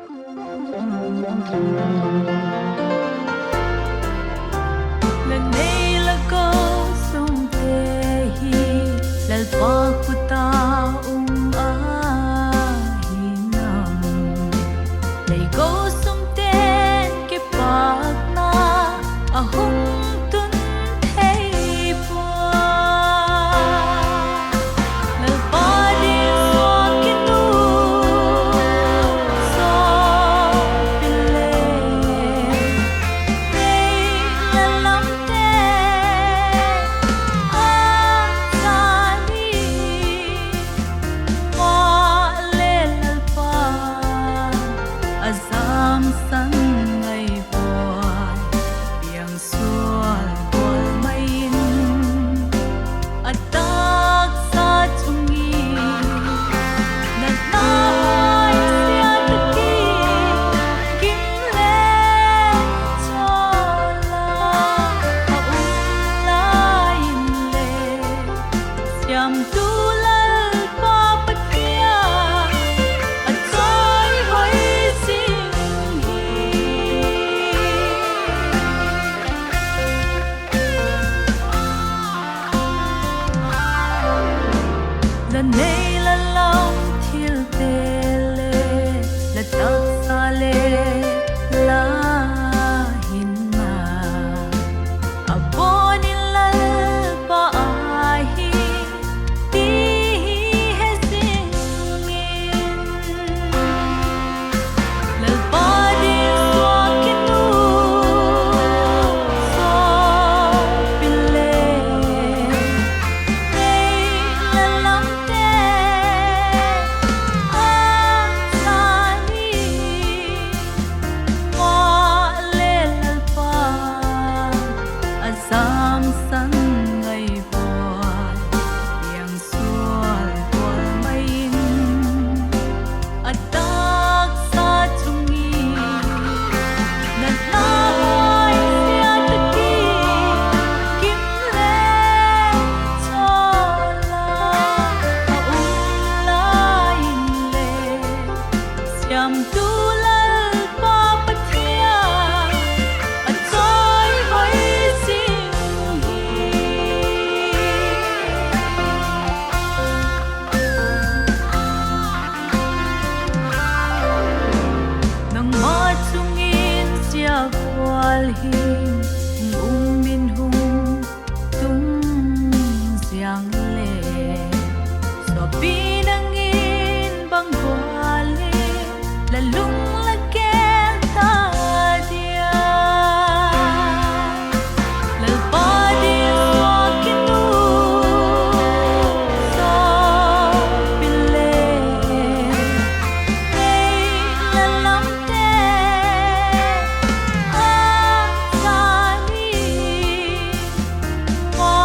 lần này là câu sông tê hi lal pa khuta a hi nam lấy câu sông tên ke pak na a hung tun thei bua lal pa di so ki tu so pile la lam te a sa ni wa le lal pa azam san ngai boy yang sual bol main atak sa chungi na nai sia taki kim le chola a la in le siam tu lal pa patia a choi hoi sing hi lần này là lòng thiêu tê lê là tắc xa lê la hin mà a boni la pa ai hi ti he sing in la pa di so ki tu so pile la lam te a sa ni wa le lal pa azam san ngai boy yang sual bol main atak sa chungi na nai sia taki kim le chola a la in le siam tu lal pa patia a choi hoi sing hi nang ma chungin sia kwal hin min hung tung siang le so pinangin bang kwale la lung la ken ta dia lal pa di so ki tu so pile la lam te a sa ni wa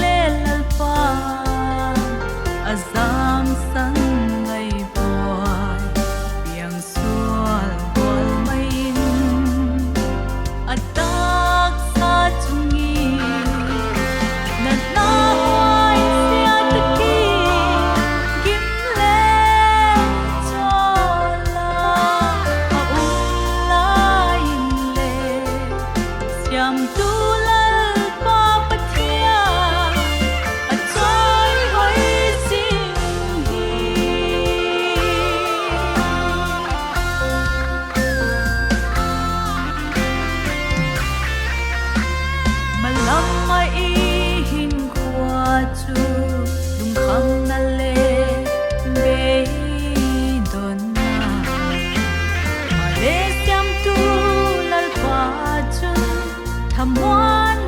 le lal pa azam san ngai boy yang sual bol main atak sa chungi na nai sia taki kim le chola a la in le siam tu lal pa patia a choi hoi sing hi malam mai hin khwa chu lung kham na le be don na ma le siam tu lal pa chu tham wan